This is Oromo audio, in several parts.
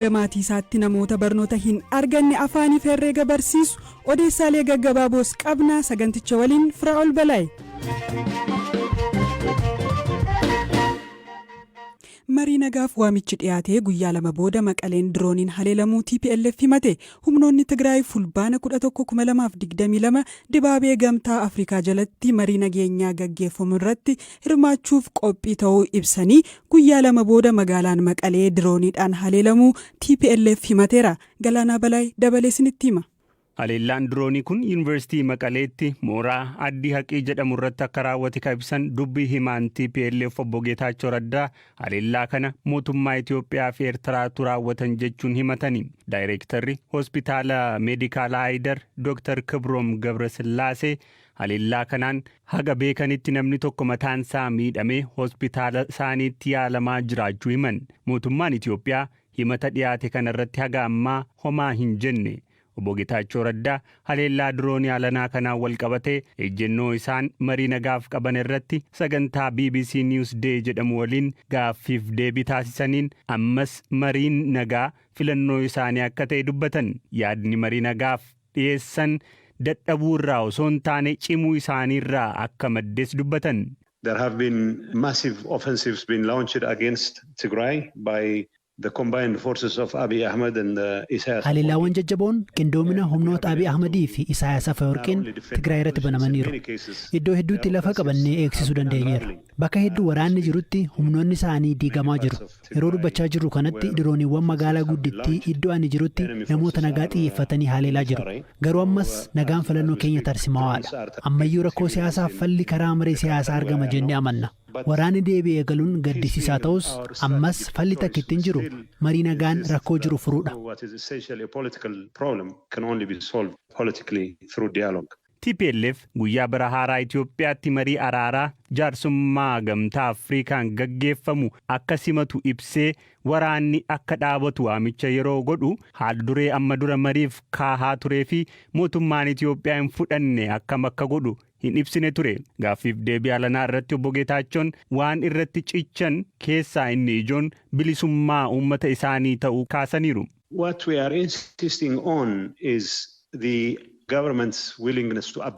maatii isaatti namoota barnoota hin arganne afaanii fi herreega barsiisu odeessaalee gaggabaaboos qabnaa saganticha waliin Firaa'ol Balaay. marii nagaaf waamichi dhiyaatee guyyaa lama booda Maqaleen dirooniin haleelamuu TPLF himate. Humnoonni Tigraay fulbaana 11/2022 dibaabee gamtaa Afrikaa jalatti marii nageenyaa gaggeeffamu irratti hirmaachuuf qophii ta'uu ibsanii guyyaa lama booda magaalaan Maqalee dirooniidhaan haleelamuu TPLF himateera. Galaanaa Balaay dabalee isinitti hima. Haleellaan diroonii kun Yuunivarsiitii Maqaleetti mooraa Addii Haqii jedhamu irratti akka raawwate ibsan dubbii himaan TPLF obbo Geetaachoo Raddaa haleellaa kana mootummaa Itoophiyaa fi Eertiraatu raawwatan jechuun himatanii. Daayireektarri Hospitaala Meedikaalaa Aayidar Dr. Kibroom Gabrasillaasee haleellaa kanaan haga beekanitti namni tokko mataan isaa miidhamee hospitaala isaaniitti yaalamaa jiraachuu himan. Mootummaan Itoophiyaa himata dhiyaate kana irratti haga ammaa homaa hin jenne. Obbo Geetaachoo Raddaa haleellaa diroonii alanaa kanaan wal qabatee ejjennoo isaan marii nagaaf qaban irratti sagantaa BBC News Day jedhamu waliin gaaffiif deebii taasisaniin ammas mariin nagaa filannoo isaanii akka ta'e dubbatan. Yaadni marii nagaaf dhiyeessan dadhabuu irraa osoo hin taane cimuu isaanii irraa akka maddes dubbatan. There have been massive offensives been launched against Tigray by the combined forces of Abiy Ahmed and Isaias. Haleellaawwan jajjaboon qindoomina humnoota Abiy Ahmedii fi Isaias Afeworqiin Tigraay irratti banamaniiru. Iddoo hedduutti lafa qabannee eegsisuu dandeenyeera. Bakka hedduu waraanni jirutti humnoonni isaanii diigamaa jiru. Yeroo dubbachaa jirru kanatti dirooniiwwan magaalaa guddittii iddoo ani jirutti namoota nagaa xiyyeeffatanii haleelaa jiru. Garuu ammas nagaan filannoo keenya tarsimawaadha. Ammayyuu rakkoo siyaasaaf falli karaa maree siyaasaa argama jennee amanna. Waraanni deebi'ee galuun gaddisiisaa ta'us ammas falli takka ittiin jiru marii nagaan rakkoo jiru furuudha. TPLF guyyaa bara haaraa Itoophiyaatti marii araaraa jaarsummaa gamtaa Afrikaan gaggeeffamu akka simatu ibsee waraanni akka dhaabatu waamicha yeroo godhu haal duree amma dura mariif kaahaa turee fi mootummaan Itoophiyaa hin fudhanne akkam akka godhu hin ibsine ture. Gaaffiif deebii alanaa irratti obbo Geetaachoon waan irratti cichan keessaa inni ijoon bilisummaa uummata isaanii ta'uu kaasaniiru. What we are insisting on is the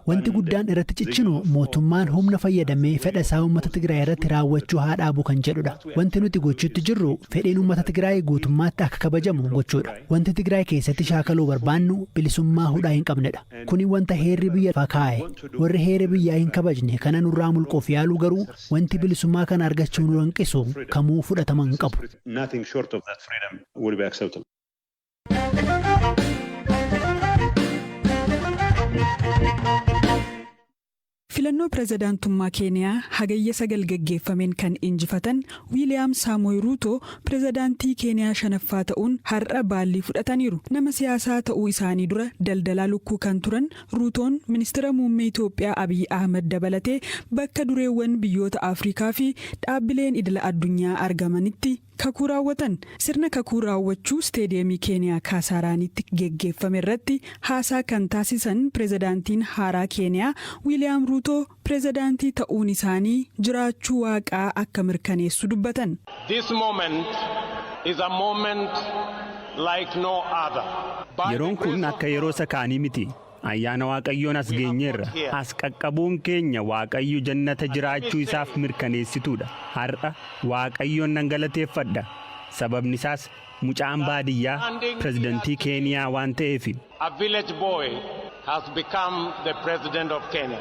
Wanti guddaan irratti cichinu mootummaan humna fayyadamee fedha isaa uummata Tigraay irratti raawwachuu haa dhaabu kan jedhudha. Wanti nuti gochuutti jirru fedhiin uummata Tigraay guutummaatti akka kabajamu gochuudha. Wanti Tigraay keessatti shaakaluu barbaannu bilisummaa hudhaa hin qabnedha. Kuni wanta heerri biyya fakkaa'e. Warri heera biyyaa hin kabajne kana nurraa mulquuf yaaluu garuu wanti bilisummaa kana argachuu nu hanqisu kamuu fudhatama hin qabu. Filannoo pirezidaantummaa Keeniyaa hagayya 9 gaggeeffameen kan injifatan Wiiliyaam Saamo'ii Ruutoo pirezidaantii Keeniyaa shanaffaa ta'uun har'a baallii fudhataniiru. Nama siyaasaa ta'uu isaanii dura daldalaa lukkuu kan turan Ruutoon ministeera muummee Itoophiyaa Abiy Ahmed dabalatee bakka dureewwan biyyoota Afrikaa fi dhaabbileen idila addunyaa argamanitti kakuu raawwatan. Sirna kakuu raawwachuu isteediyeemii Keeniyaa Kaasaaraanitti geggeeffame irratti haasaa kan taasisan pirezidaantiin haaraa Keeniyaa Wiiliyaam Ruutoo pirezidaantii ta'uun isaanii jiraachuu waaqaa akka mirkaneessu dubbatan. This moment is a moment like no other. Yeroon kun akka yeroo sakaanii miti. Ayyaana Waaqayyoon as geenyeerra. As qaqqabuun keenya Waaqayyo jannata jiraachuu isaaf mirkaneessituudha. Har'a Waaqayyoon nan galateeffadha. Sababni isaas mucaan baadiyyaa pirezidaantii Keeniyaa waan ta'eef. A village boy has become the president of Kenya.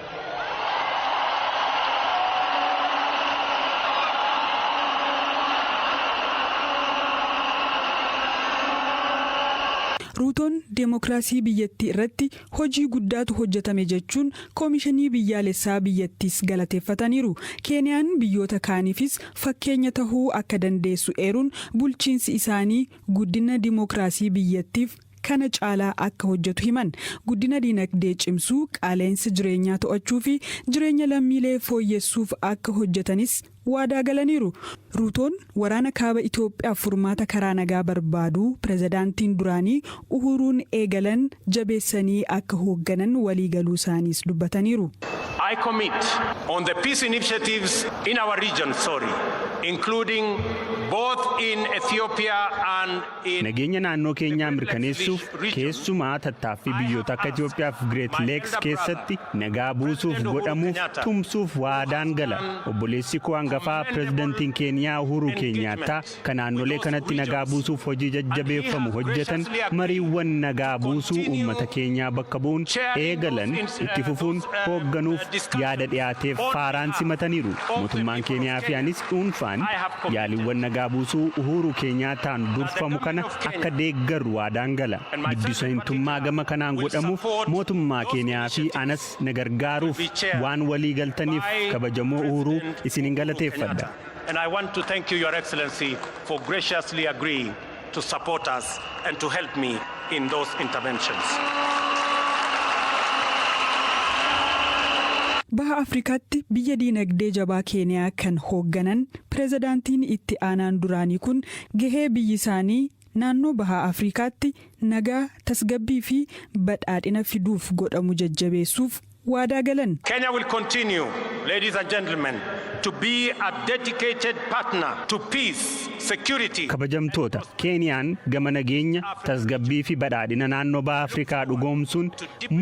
Ruutoon deemokiraasii biyyattii irratti hojii guddaatu hojjetame jechuun koomishinii biyyaalessaa biyyattiis galateeffataniiru. Keeniyaan biyyoota kaaniifis fakkeenya tahuu akka dandeessu eeruun bulchiinsi isaanii guddina deemokiraasii biyyattiif kana caalaa akka hojjetu himan. Guddina dinagdee cimsuu, qaaleensa jireenyaa to'achuu fi jireenya lammiilee fooyyessuuf akka hojjetanis waadaa galaniiru. Ruutoon waraana kaaba Itoophiyaa furmaata karaa nagaa barbaaduu pirezidaantiin duraanii Uhuruun eegalan jabeessanii akka hoogganan waliigaluu isaaniis dubbataniiru. I commit on the peace initiatives in our region, including both in Ethiopia and in nageenya naannoo keenyaa mirkaneessuuf keessumaa tattaaffii biyyoota akka Itoophiyaa fi Great Lakes keessatti nagaa buusuuf godhamuuf tumsuuf waadaan gala. Obboleessi koo hangafaa pirezidantiin Keeniyaa Uhuru Keenyaattaa kan naannolee kanatti nagaa buusuuf hojii jajjabeeffamu hojjetan mariiwwan nagaa buusuu uummata keenyaa bakka bu'uun eegalan itti fufuun hoogganuuf yaada dhiyaateef faaraan simataniiru. Mootummaan Keeniyaa fi anis dhuunfaan yaaliiwwan nagaa buusuu Uhuru Keenyaattaan durfamu kana akka deeggaru waadaan gala. Giddugaleessummaa gama kanaan godhamuuf mootummaa Keeniyaa fi anas na gargaaruuf waan walii galtaniif kabajamoo Uhuru isinin galateeffadha. And I want to thank you, Your Excellency, for graciously agreeing to support us and to help me in those interventions. Baha Afrikaatti biyya diinagdee jabaa Keeniyaa kan hoogganan pirezidaantiin itti aanaan duraanii kun gahee biyyi isaanii naannoo Baha Afrikaatti nagaa tasgabbii fi badhaadhina fiduuf godhamu jajjabeessuuf waadaa galan. Kenya will continue, ladies and gentlemen, to be a dedicated partner to peace, security. Kabajamtoota, Keeniyaan gama nageenya, tasgabbii fi badhaadhina naannoo Baha Afrikaa dhugoomsuun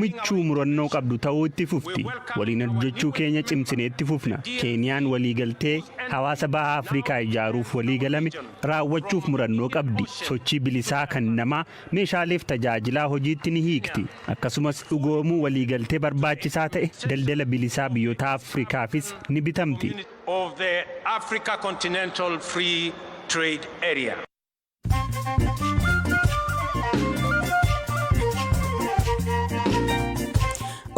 michuu murannoo qabdu ta'uu itti fufti. Waliin hojjechuu keenya cimsinee itti fufna. Keeniyaan waliigaltee hawaasa Baha Afrikaa ijaaruuf waliigalame raawwachuuf murannoo qabdi. Sochii bilisaa kan namaa meeshaaleef tajaajilaa hojiitti ni hiikti. Akkasumas dhugoomuu waliigaltee barbaachisaa ta'e daldala bilisaa biyyoota Afrikaafis ni bitamti. Of the Africa Continental Free Trade Area.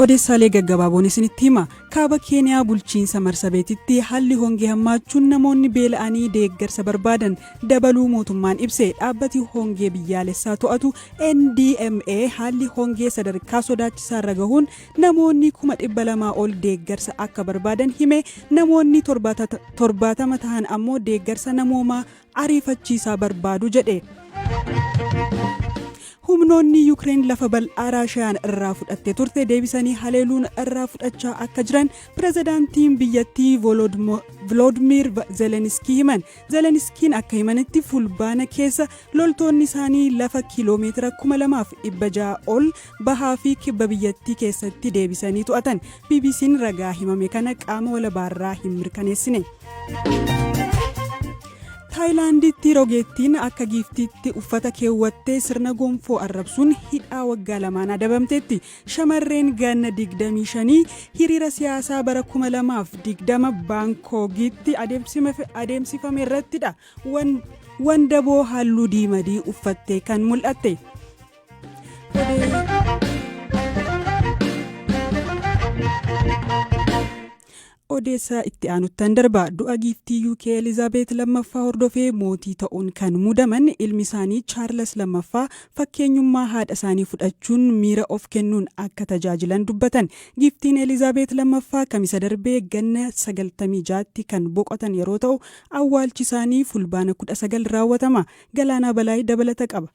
Odeessaalee gaggabaaboon isinitti hima. Kaaba Keeniyaa bulchiinsa Marsabeetitti haalli hongee hammaachuun namoonni beela'anii deeggarsa barbaadan dabaluu mootummaan ibse. Dhaabbati hongee biyyaalessaa to'atu NDMA haalli hongee sadarkaa sodaachisaa irra gahuun namoonni 200,000 ol deeggarsa akka barbaadan hime. Namoonni 70 ta'an ammoo deeggarsa namoomaa ariifachiisaa barbaadu jedhe. Humnoonni Ukraine lafa bal'aa Raashiyaan irraa fudhattee turte deebisanii haleeluun irraa fudhachaa akka jiran pirezidaantiin biyyattii Volodymyr Zelensky himan. Zelenskiin akka himanitti fulbaana keessa loltoonni isaanii lafa kiiloomeetira 2,600 ol bahaa fi kibba biyyattii keessatti deebisanii to'atan. BBC'n ragaa himame kana qaama walabaarraa hin mirkaneessine. Taayilaanditti rogeettiin akka giiftiitti uffata keewwattee sirna gonfoo arrabsuun hidhaa waggaa 2 adabamteetti. Shamarreen ganna 25 hiriira siyaasaa bara 2020 Baankookitti adeemsifame irrattidha. Wandaboo halluu diimadii uffattee kan mul'atte. Odeessaa itti aanuttan darba. Du'a giiftii UK Elizaabeet lammaffaa hordofee mootii ta'uun kan muudaman ilmi isaanii Chaarles lammaffaa fakkeenyummaa haadha isaanii fudhachuun miira of kennuun akka tajaajilan dubbatan. Giiftiin Elizaabeet lammaffaa kamisa darbee ganna 96tti kan boqotan yeroo ta'u awwaalchi isaanii fulbaana 19 raawwatama. Galaanaa Balaayii dabalata qaba.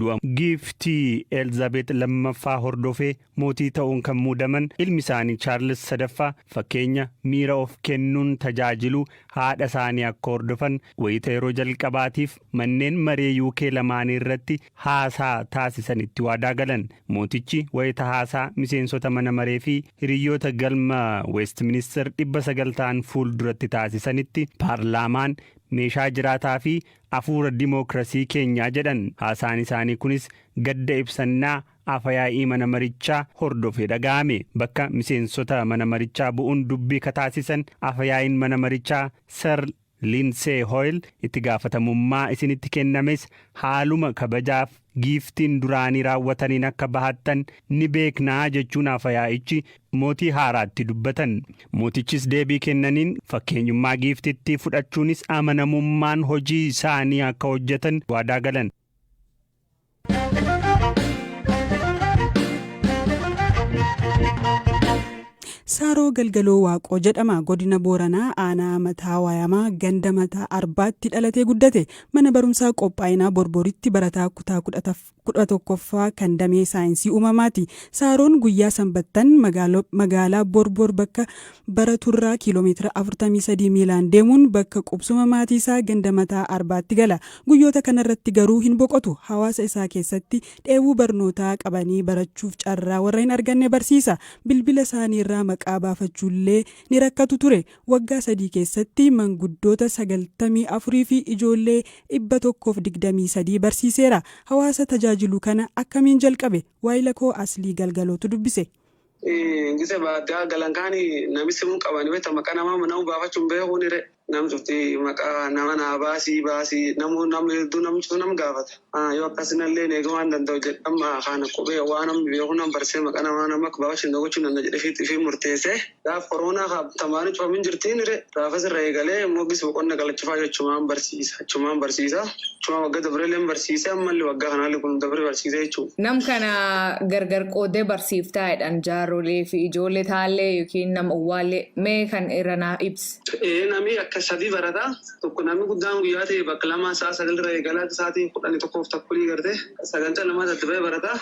Du'a giiftii Elizaabeet lammaffaa hordofee mootii ta'uun kan muudaman ilmi isaanii Chaarles sadaffaa fakkeenya miira of kennuun tajaajilu haadha isaanii akka hordofan wayita yeroo jalqabaatiif manneen maree UK lamaanii irratti haasaa taasisanitti waadaa galan. Mootichi wayita haasaa miseensota mana maree fi hiriyoota galma Westminster 900 ta'an fuulduratti taasisanitti paarlaamaan meeshaa jiraataa fi afuura dimookiraasii keenyaa jedhan. Haasaan isaanii kunis gadda ibsannaa afayaa'ii mana marichaa hordofee dhaga'ame. Bakka miseensota mana marichaa bu'uun dubbii kataasisan afayaa'iin mana marichaa Sir Lindsay Hoyle itti gaafatamummaa isinitti kennames haaluma kabajaaf giiftiin duraanii raawwataniin akka bahattan ni beeknaa jechuun afayaa'ichi mootii haaraatti dubbatan. Mootichis deebii kennaniin fakkeenyummaa giiftitti fudhachuunis amanamummaan hojii isaanii akka hojjetan waadaa galan. Saaroo Galgaloo Waaqoo jedhama. Godina Booranaa aanaa mataa waayamaa ganda mataa arbaatti dhalatee guddate. Mana barumsaa qophaa'inaa Borboritti barataa kutaa 11ffaa kan damee saayinsii uumamaati. Saaroon guyyaa sanbattan magaalaa Borbor bakka baraturraa kiiloomeetira 43 miilaan deemuun bakka qubsuma maatii isaa ganda mataa arbaatti gala. Guyyoota kanarratti garuu hin boqotu. Hawaasa isaa keessatti dheebuu barnootaa qabanii barachuuf carraa warra hin arganne barsiisa. Bilbila isaanii irraa maqaa baafachuullee ni rakkatu ture. Waggaa 3 keessatti manguddoota 94 fi ijoollee 123 barsiiseera. Hawaasa tajaajilu kana akkamiin jalqabe? Waayila koo Aslii Galgalootu dubbise. Gise baadiyyaa galankaanii namichi mun qabanii wayita maqaa namaa nama baafachuun beekuun namtutti maqaa nama naa baasii namni hedduu namichi nam gaafata. Yoo akkasinallee eeguu waan danda'u jedhama kana qubee waan namni beeku nam barsee maqaa nama akka baafachuun gochuun danda'a jedhee fi murteessee gaaf koronaa tamaanii cufamin jirtiin gaafas irra eegalee immoo gisa boqonna galchifaa jechumaan barsiisa. Cuma waggaa dabareelleen barsiisee ammallee waggaa kanaallee kun dabaree barsiisee jechuudha. Nam kana gargar qoodee barsiiftaadhaan jaarrolee fi ijoollee taallee yookiin nama uwwaallee mee kan irra naa ibsi. Namni akka 3 barataa tokko namni guddaan guyyaa ta'e bakka 2 sa'a 9 irra eegalaa sa'aatii 11 takkulii gartee sagantaa lamaa tattafee barataa.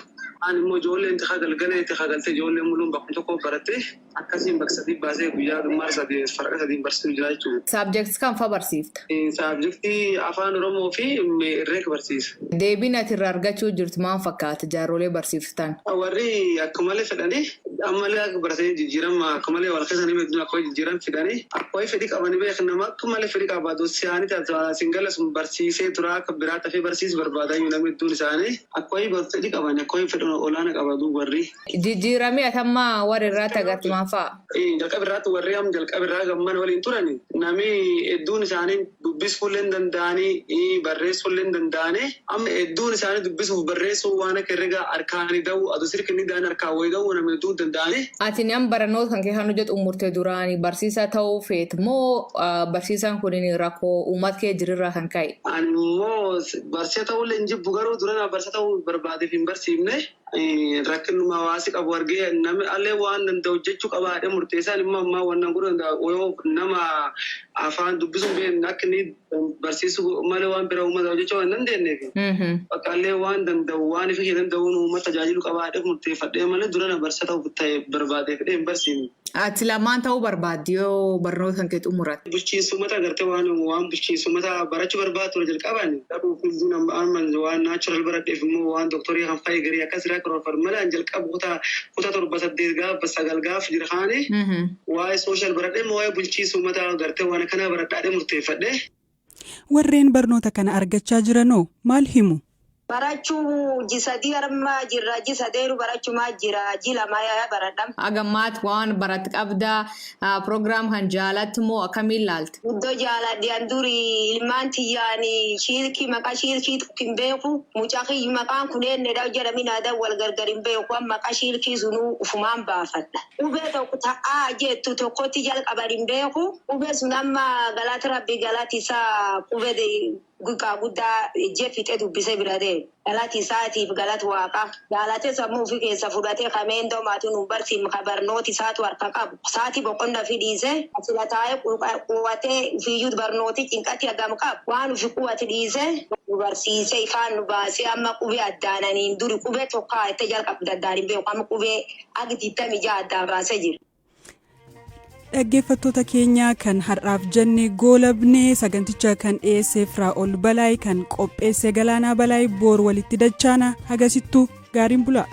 Ani immoo ijoolleen itti galtee ijoolleen muluun bakka tokko barattee akkasiin bakka 3 baasee guyyaa dhummaa 3 farqa 3 barsiisuu jira jechuudha. Saabjektii kam fa'aa barsiifta? Saabjektii afaan Oromoo fi herreega barsiisa. Deebiin ati irraa argachuu jirtu maal fakkaata jaarrolee barsiiftan? Warri akka malee fedhanii ammallee akka baratanii jijjiirama akka malee wal keessanii beeknu akka jijjiiran fedhanii akka fedhii qabanii beekan nama akka malee fedhii qabaatu siyaanii taasisaa singala sun barsiisee tura akka biraa tafee barsiis barbaadaa yoo namni hedduun isaanii akka fedhii qabanii akka fedhii olaanaa qabatu warri. Jijjiiramee atammaa warri irratti agartu maal fa'a? Jalqaba irratti warri jalqaba irraa gamman waliin turani namni hedduun isaanii dubbisuu illee danda'anii barreessuu illee danda'anii amma hedduun isaanii dubbisuuf barreessuu waan akka herreega harkaanii da'uu aduu sirkii da'an harkaan wayii da'uu namni hedduu danda'anii. Ati nam barnoota kan kee kan hojjetu umurtee duraanii barsiisaa ta'uu feet moo barsiisaan kun rakkoo uummata kee jirirraa kan ka'e? Ani immoo barsiisaa ta'uu illee hin jibbu garuu dura barsiisaa ta'uu barbaadeef hin barsiifne. Rakkinuma hawaasi qabu argee namni allee waan danda'u jechuu qabaadhe murteessaan immoo ammaa waan godhu yoo nama afaan dubbisuun beeknu akka inni barsiisuu malee waan biraa uummata hojjechuu waan dandeenyeef. Bakka allee waan danda'u waan ifi danda'uun uummata tajaajilu qabaadhe murteeffadhee malee dura barsiisaa ta'uu ta'e barbaadeef hin barsiifne. Ati lamaan ta'uu barbaaddi yoo barnoota kan kee xumuratte. Bulchiinsummataa agartee waan bulchiinsummataa barachuu barbaadu jalqaban waan naachuraal baradheef immoo waan dooktorii kan fayyee garii akkas karoorfan malee jalqabu kutaa 7-8 gaafa 9 gaafa jira kaanii waa'ee sooshaal baradhee waa'ee bulchiinsummataa agartee waan kana baradhaadhee murteeffadhee. Warreen barnoota kana argachaa jiranoo maal himu? Barachuu jisadii armaa jirra jisadeeru barachumaa jira jila maayaa baradham. Agammaat waan baratti qabdaa proogiraam kan jaalatti moo akkamiin laalti? Guddoo jaaladhi andurii ilmaan tiyyaanii shiilkii maqaa shiilkii hin beeku mucaa kiyyi maqaan kuneen dha jedhamin aadaa wal gargar hin beeku maqaa shiilkii sunuu ufumaan baafadha. Ubee tokko ta'aa jettu tokkotti jalqaban hin beeku ubee sun amma galaata rabbii galaati isaa qubee Gugaa guddaa jeffitee dubbisee bira deemu. Galati isaatiif galati waaqa. Jaalatee sammuu ofii keessa fudhatee kameen doomaatu nu barsiifnu ka barnooti isaatu harka qabu. Isaati boqonna fidhiisee asila taa'ee quwwatee ofiiyyuu barnooti cinqatti hagam qabu. Waan ofi quwwati dhiisee nu barsiisee ifaan nu baasee amma qubee addaananiin duri qubee tokko itti jalqabdu addaan hin beeku amma qubee agitiitta mijaa addaan baasee jira. Dhaggeeffattoota keenya kan har'aaf jenne goolabnee saganticha kan dhiyeesse Firaa'ol Balaay kan qopheesse Galaanaa Balaay boor walitti dachaana hagasittuu gaariin bulaa.